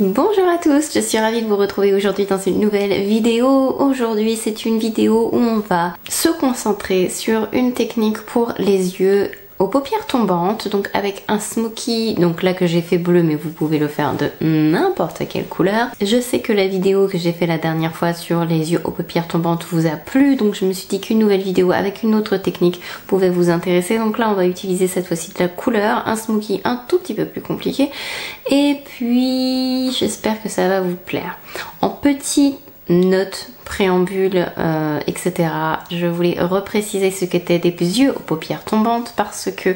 Bonjour à tous, je suis ravie de vous retrouver aujourd'hui dans une nouvelle vidéo. Aujourd'hui c'est une vidéo où on va se concentrer sur une technique pour les yeux aux paupières tombantes, donc avec un smoky, donc là que j'ai fait bleu mais vous pouvez le faire de n'importe quelle couleur. Je sais que la vidéo que j'ai fait la dernière fois sur les yeux aux paupières tombantes vous a plu, donc je me suis dit qu'une nouvelle vidéo avec une autre technique pouvait vous intéresser. Donc là on va utiliser cette fois-ci de la couleur, un smoky un tout petit peu plus compliqué, et puis j'espère que ça va vous plaire. En petite note préambule, etc. Je voulais repréciser ce qu'étaient des yeux aux paupières tombantes parce que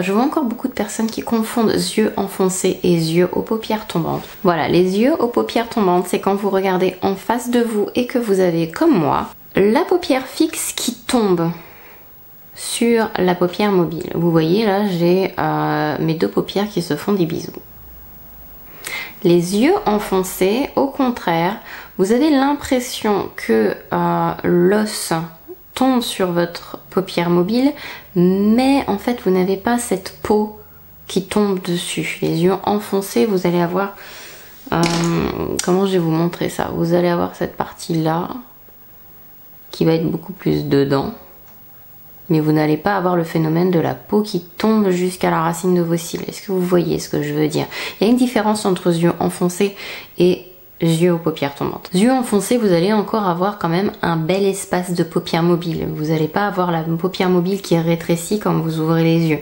je vois encore beaucoup de personnes qui confondent yeux enfoncés et yeux aux paupières tombantes. Voilà, les yeux aux paupières tombantes, c'est quand vous regardez en face de vous et que vous avez, comme moi, la paupière fixe qui tombe sur la paupière mobile. Vous voyez là, j'ai mes deux paupières qui se font des bisous. Les yeux enfoncés, au contraire, vous avez l'impression que l'os tombe sur votre paupière mobile, mais en fait vous n'avez pas cette peau qui tombe dessus. Les yeux enfoncés, vous allez avoir... comment je vais vous montrer ça? Vous allez avoir cette partie-là qui va être beaucoup plus dedans. Mais vous n'allez pas avoir le phénomène de la peau qui tombe jusqu'à la racine de vos cils. Est-ce que vous voyez ce que je veux dire? Il y a une différence entre yeux enfoncés et yeux aux paupières tombantes. Yeux enfoncés, vous allez encore avoir quand même un bel espace de paupière mobile. Vous n'allez pas avoir la paupière mobile qui est rétrécie quand vous ouvrez les yeux.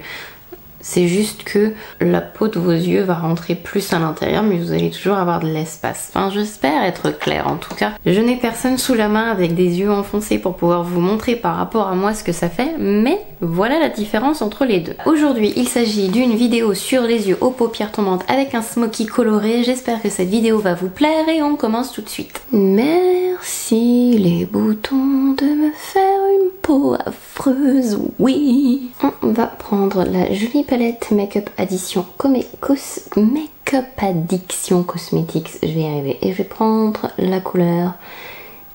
C'est juste que la peau de vos yeux va rentrer plus à l'intérieur, mais vous allez toujours avoir de l'espace. Enfin, j'espère être claire en tout cas. Je n'ai personne sous la main avec des yeux enfoncés pour pouvoir vous montrer par rapport à moi ce que ça fait, mais voilà la différence entre les deux. Aujourd'hui, il s'agit d'une vidéo sur les yeux aux paupières tombantes avec un smoky coloré. J'espère que cette vidéo va vous plaire et on commence tout de suite. Merci les boutons de me faire une peau affreuse, oui. On va prendre la jolie palette Make-up Addiction Make-up Addiction Cosmetics, je vais y arriver, et je vais prendre la couleur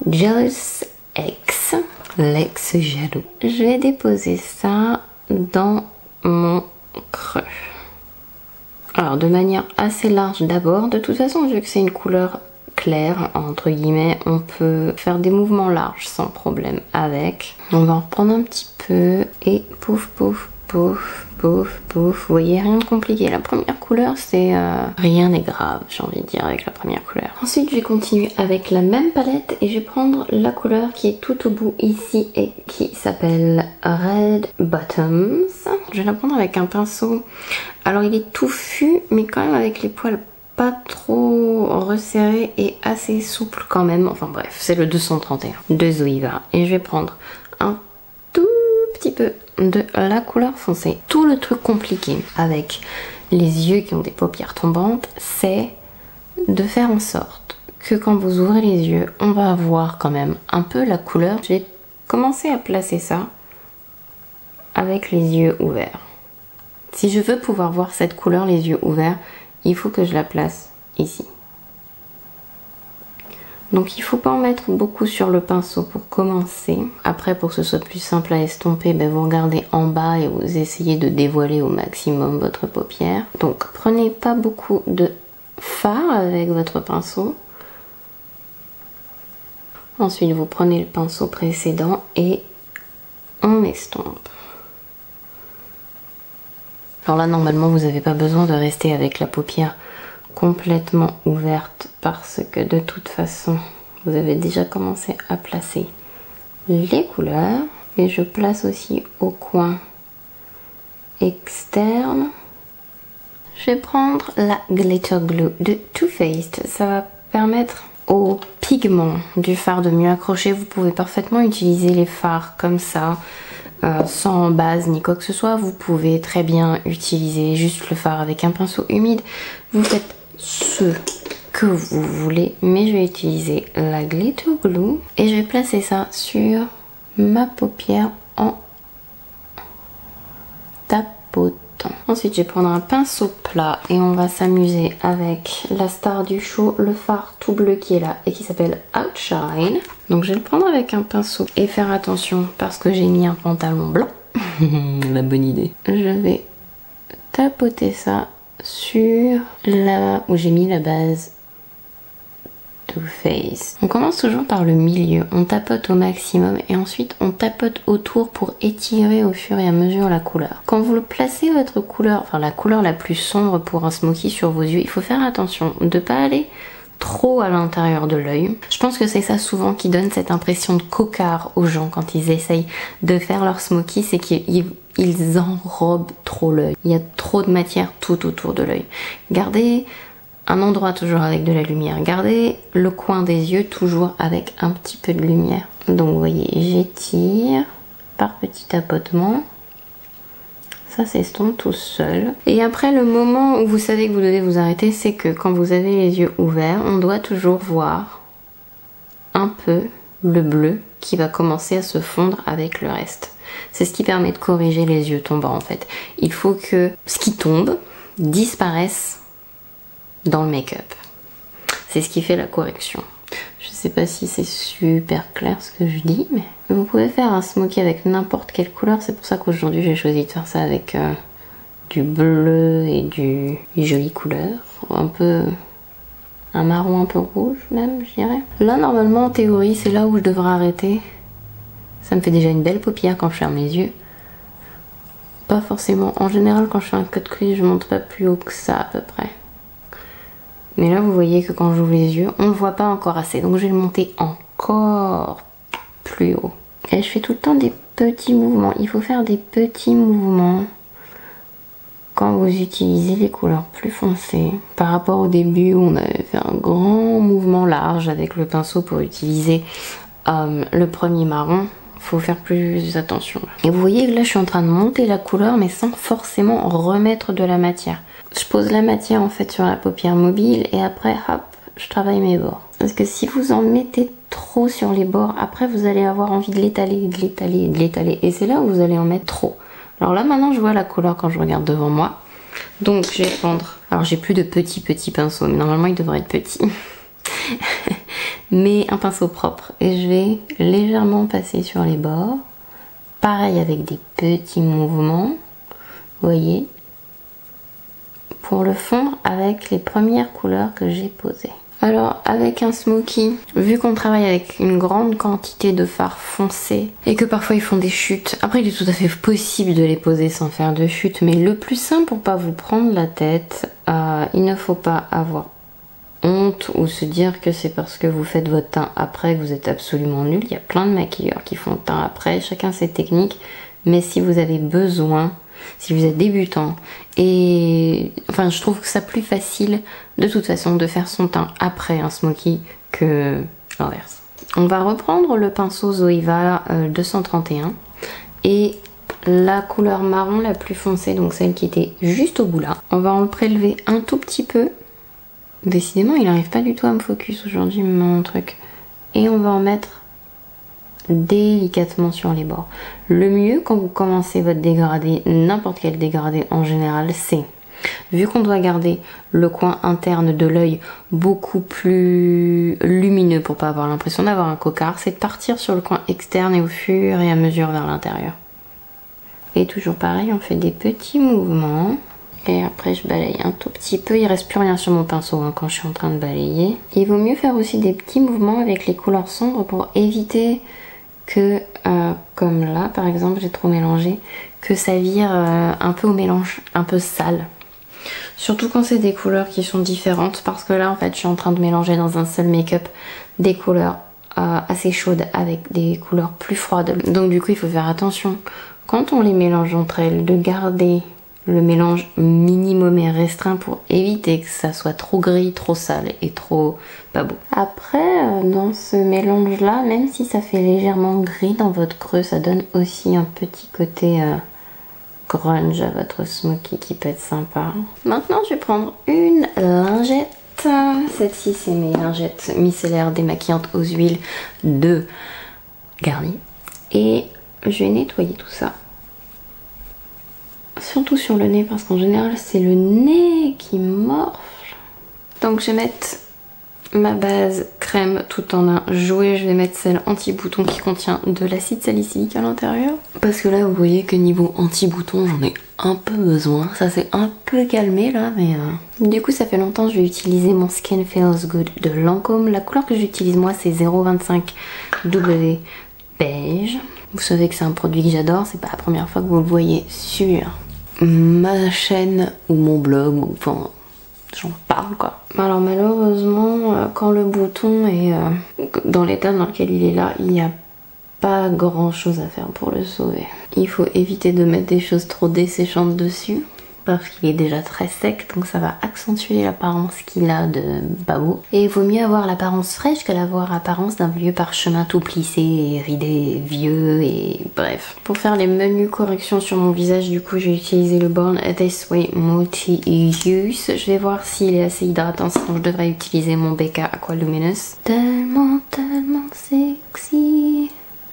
Jealous X, l'ex jaloux. Je vais déposer ça dans mon creux. Alors de manière assez large d'abord, de toute façon vu que c'est une couleur claire, entre guillemets, on peut faire des mouvements larges sans problème avec. On va en reprendre un petit peu et pouf pouf pouf pouf pouf. Vous voyez, rien de compliqué. La première couleur, c'est rien n'est grave, j'ai envie de dire, avec la première couleur. Ensuite, je vais continuer avec la même palette et je vais prendre la couleur qui est tout au bout ici et qui s'appelle Red Bottoms. Je vais la prendre avec un pinceau. Alors, il est touffu, mais quand même avec les poils pas trop resserré et assez souple quand même. Enfin bref, c'est le 231 de Zoeva. Et je vais prendre un tout petit peu de la couleur foncée. Tout le truc compliqué avec les yeux qui ont des paupières tombantes, c'est de faire en sorte que quand vous ouvrez les yeux, on va avoir quand même un peu la couleur. Je vais commencer à placer ça avec les yeux ouverts. Si je veux pouvoir voir cette couleur les yeux ouverts, il faut que je la place ici. Donc il ne faut pas en mettre beaucoup sur le pinceau pour commencer. Après, pour que ce soit plus simple à estomper, vous regardez en bas et vous essayez de dévoiler au maximum votre paupière. Donc prenez pas beaucoup de fard avec votre pinceau. Ensuite vous prenez le pinceau précédent et on estompe. Alors là, normalement, vous n'avez pas besoin de rester avec la paupière complètement ouverte parce que de toute façon, vous avez déjà commencé à placer les couleurs. Et je place aussi au coin externe. Je vais prendre la Glitter Glue de Too Faced. Ça va permettre aux pigments du fard de mieux accrocher. Vous pouvez parfaitement utiliser les fards comme ça. Sans base ni quoi que ce soit, vous pouvez très bien utiliser juste le fard avec un pinceau humide. Vous faites ce que vous voulez, mais je vais utiliser la Glitter Glue et je vais placer ça sur ma paupière en tapotant. Ensuite, je vais prendre un pinceau plat et on va s'amuser avec la star du show, le fard tout bleu qui est là et qui s'appelle Outshine. Donc je vais le prendre avec un pinceau et faire attention parce que j'ai mis un pantalon blanc. La bonne idée. Je vais tapoter ça sur là où j'ai mis la base Too Faced. On commence toujours par le milieu, on tapote au maximum et ensuite on tapote autour pour étirer au fur et à mesure la couleur. Quand vous placez votre couleur, enfin la couleur la plus sombre pour un smoky sur vos yeux, il faut faire attention de ne pas aller trop à l'intérieur de l'œil. Je pense que c'est ça souvent qui donne cette impression de cocard aux gens quand ils essayent de faire leur smoky, c'est qu'ils enrobent trop l'œil. Il y a trop de matière tout autour de l'œil. Gardez un endroit toujours avec de la lumière. Gardez le coin des yeux toujours avec un petit peu de lumière. Donc vous voyez, j'étire par petits tapotements. Ça s'estompe tout seul. Et après, le moment où vous savez que vous devez vous arrêter, c'est que quand vous avez les yeux ouverts, on doit toujours voir un peu le bleu qui va commencer à se fondre avec le reste. C'est ce qui permet de corriger les yeux tombants en fait. Il faut que ce qui tombe disparaisse dans le make-up. C'est ce qui fait la correction. Je sais pas si c'est super clair ce que je dis, mais vous pouvez faire un smoky avec n'importe quelle couleur. C'est pour ça qu'aujourd'hui j'ai choisi de faire ça avec du bleu et du jolie couleur. Un peu un marron un peu rouge même, je dirais. Là normalement en théorie c'est là où je devrais arrêter. Ça me fait déjà une belle paupière quand je ferme les yeux. Pas forcément. En général quand je fais un cut crease je monte pas plus haut que ça à peu près. Mais là, vous voyez que quand j'ouvre les yeux, on ne le voit pas encore assez. Donc, je vais le monter encore plus haut. Et je fais tout le temps des petits mouvements. Il faut faire des petits mouvements quand vous utilisez les couleurs plus foncées. Par rapport au début où on avait fait un grand mouvement large avec le pinceau pour utiliser le premier marron, il faut faire plus attention. Et vous voyez que là, je suis en train de monter la couleur, mais sans forcément remettre de la matière. Je pose la matière en fait sur la paupière mobile et après hop, je travaille mes bords. Parce que si vous en mettez trop sur les bords, après vous allez avoir envie de l'étaler, de l'étaler, de l'étaler. Et c'est là où vous allez en mettre trop. Alors là maintenant je vois la couleur quand je regarde devant moi. Donc je vais prendre... Alors j'ai plus de petits pinceaux, mais normalement il devrait être petit. Mais un pinceau propre. Et je vais légèrement passer sur les bords. Pareil avec des petits mouvements. Vous voyez ? Pour le fondre avec les premières couleurs que j'ai posées. Alors avec un smoky, vu qu'on travaille avec une grande quantité de fard foncé et que parfois ils font des chutes, après il est tout à fait possible de les poser sans faire de chute, mais le plus simple pour pas vous prendre la tête, il ne faut pas avoir honte ou se dire que c'est parce que vous faites votre teint après que vous êtes absolument nul. Il y a plein de maquilleurs qui font le teint après, chacun ses techniques, mais si vous avez besoin, si vous êtes débutant, et enfin je trouve que c'est plus facile de toute façon de faire son teint après un smoky que l'inverse. On va reprendre le pinceau Zoeva 231 et la couleur marron la plus foncée, donc celle qui était juste au bout là. On va en prélever un tout petit peu. Décidément il n'arrive pas du tout à me focus aujourd'hui mon truc. Et on va en mettre délicatement sur les bords. Le mieux quand vous commencez votre dégradé, n'importe quel dégradé en général, c'est, vu qu'on doit garder le coin interne de l'œil beaucoup plus lumineux pour pas avoir l'impression d'avoir un cocard, c'est de partir sur le coin externe et au fur et à mesure vers l'intérieur. Et toujours pareil, on fait des petits mouvements. Et après je balaye un tout petit peu, il reste plus rien sur mon pinceau hein, quand je suis en train de balayer. Il vaut mieux faire aussi des petits mouvements avec les couleurs sombres pour éviter que, comme là par exemple j'ai trop mélangé, que ça vire un peu au mélange, un peu sale. Surtout quand c'est des couleurs qui sont différentes, parce que là en fait je suis en train de mélanger dans un seul make-up des couleurs assez chaudes avec des couleurs plus froides. Donc du coup il faut faire attention quand on les mélange entre elles, de garder le mélange minimum et restreint pour éviter que ça soit trop gris, trop sale et trop pas beau. Après, dans ce mélange là, même si ça fait légèrement gris dans votre creux, ça donne aussi un petit côté grunge à votre smoky qui peut être sympa. Maintenant je vais prendre une lingette. Celle-ci c'est mes lingettes micellaires démaquillantes aux huiles de Garnier. Et je vais nettoyer tout ça. Surtout sur le nez parce qu'en général c'est le nez qui morfle. Donc je vais mettre ma base crème tout en un jouet. Je vais mettre celle anti-bouton qui contient de l'acide salicylique à l'intérieur. Parce que là vous voyez que niveau anti-bouton j'en ai un peu besoin. Ça s'est un peu calmé là, mais du coup ça fait longtemps que je vais utiliser mon Skin Feels Good de Lancôme. La couleur que j'utilise moi c'est 025W beige. Vous savez que c'est un produit que j'adore, c'est pas la première fois que vous le voyez sur ma chaîne ou mon blog, enfin j'en parle quoi. Alors malheureusement quand le bouton est dans l'état dans lequel il est là, il n'y a pas grand chose à faire pour le sauver. Il faut éviter de mettre des choses trop desséchantes dessus parce qu'il est déjà très sec, donc ça va accentuer l'apparence qu'il a de babou. Et il vaut mieux avoir l'apparence fraîche que l'avoir l'apparence d'un vieux parchemin tout plissé et ridé, vieux et bref. Pour faire les menus corrections sur mon visage, du coup j'ai utilisé le Born This Way Multi-Use. Je vais voir s'il est assez hydratant, sinon je devrais utiliser mon BK Aqua Luminous. Tellement sexy.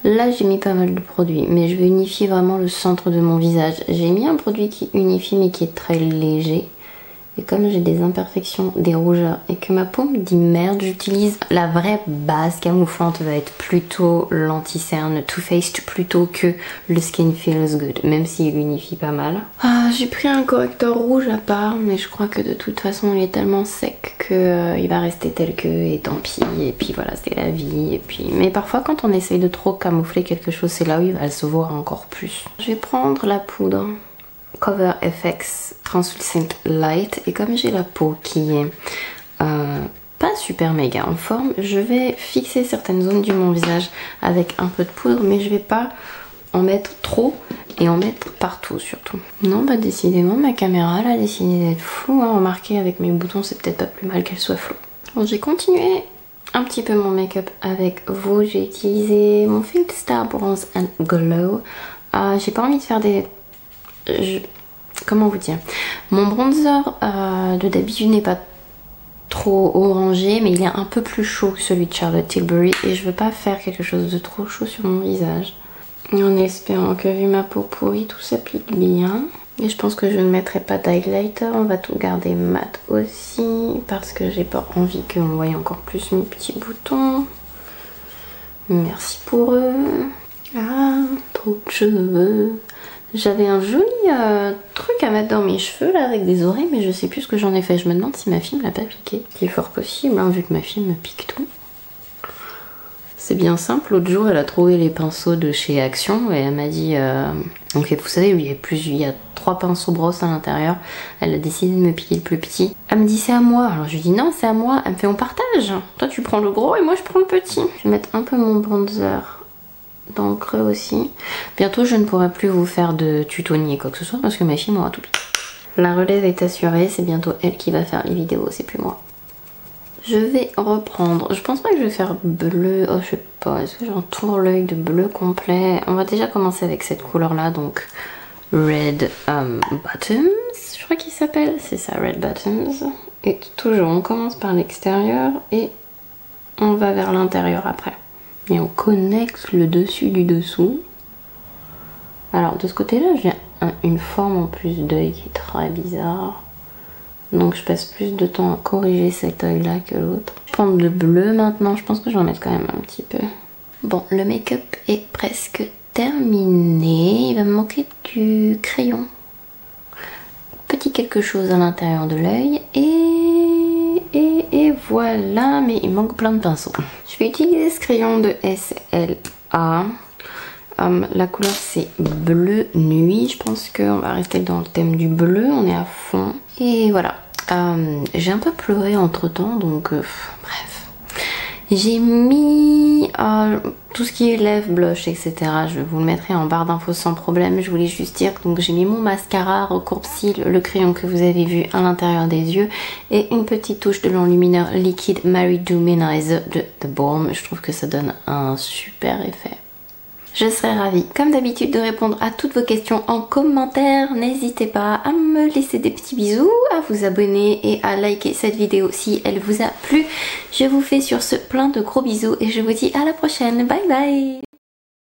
Là j'ai mis pas mal de produits, mais je vais unifier vraiment le centre de mon visage. J'ai mis un produit qui unifie mais qui est très léger. Et comme j'ai des imperfections, des rougeurs et que ma peau me dit merde, j'utilise la vraie base camouflante va être plutôt l'anti-cerne Too Faced plutôt que le Skin Feels Good, même s'il unifie pas mal. Ah, j'ai pris un correcteur rouge à part, mais je crois que de toute façon il est tellement sec que il va rester tel que et tant pis. Et puis voilà, c'est la vie. Et puis, mais parfois quand on essaye de trop camoufler quelque chose, c'est là où il va se voir encore plus. Je vais prendre la poudre Cover FX Translucent Light et comme j'ai la peau qui est pas super méga en forme, je vais fixer certaines zones de mon visage avec un peu de poudre, mais je vais pas en mettre trop et en mettre partout surtout. Non bah décidément ma caméra elle a décidé d'être floue, hein. Remarquez avec mes boutons c'est peut-être pas plus mal qu'elle soit floue. Bon, j'ai continué un petit peu mon make-up avec vous, j'ai utilisé mon Fake Star Bronze and Glow. J'ai pas envie de faire des... comment vous dire, mon bronzer de d'habitude n'est pas trop orangé, mais il est un peu plus chaud que celui de Charlotte Tilbury et je veux pas faire quelque chose de trop chaud sur mon visage. Et en espérant que vu ma peau pourrie tout s'applique bien. Et je pense que je ne mettrai pas d'highlighter, on va tout garder mat aussi parce que j'ai pas envie qu'on voie encore plus mes petits boutons. Merci pour eux. Ah, trop de cheveux. J'avais un joli truc à mettre dans mes cheveux là avec des oreilles, mais je sais plus ce que j'en ai fait. Je me demande si ma fille me l'a pas piqué. Qui est fort possible hein, vu que ma fille me pique tout. C'est bien simple, l'autre jour elle a trouvé les pinceaux de chez Action et elle m'a dit donc vous savez il y a 3 pinceaux brosses à l'intérieur. Elle a décidé de me piquer le plus petit. Elle me dit c'est à moi, alors je lui dis non c'est à moi. Elle me fait on partage, toi tu prends le gros et moi je prends le petit. Je vais mettre un peu mon bronzer dans le creux aussi. Bientôt je ne pourrai plus vous faire de tuto ni quoi que ce soit parce que ma fille m'aura tout piqué. La relève est assurée, c'est bientôt elle qui va faire les vidéos, c'est plus moi. Je vais reprendre, je pense pas que je vais faire bleu, oh je sais pas, est-ce que j'entoure l'œil de bleu complet? On va déjà commencer avec cette couleur là, donc Red Bottoms, je crois qu'il s'appelle, c'est ça, Red Bottoms. Et toujours on commence par l'extérieur et on va vers l'intérieur après. Et on connecte le dessus du dessous. Alors de ce côté là j'ai une forme en plus d'œil qui est très bizarre. Donc je passe plus de temps à corriger cet œil là que l'autre. Je prends le bleu maintenant, je pense que je vais en mettre quand même un petit peu. Bon, le make-up est presque terminé. Il va me manquer du crayon. Petit quelque chose à l'intérieur de l'œil. Et voilà, mais il manque plein de pinceaux. Je vais utiliser ce crayon de SLA. La couleur c'est bleu nuit. Je pense qu'on va rester dans le thème du bleu. On est à fond. Et voilà. J'ai un peu pleuré entre temps, donc bref. J'ai mis tout ce qui est lèvres, blush, etc. Je vous le mettrai en barre d'infos sans problème. Je voulais juste dire que j'ai mis mon mascara, recourbe-cils, le crayon que vous avez vu à l'intérieur des yeux et une petite touche de l'enlumineur liquide Mary Do Luminizer de The Balm. Je trouve que ça donne un super effet. Je serai ravie, comme d'habitude, de répondre à toutes vos questions en commentaire. N'hésitez pas à me laisser des petits bisous, à vous abonner et à liker cette vidéo si elle vous a plu. Je vous fais sur ce plein de gros bisous et je vous dis à la prochaine. Bye bye!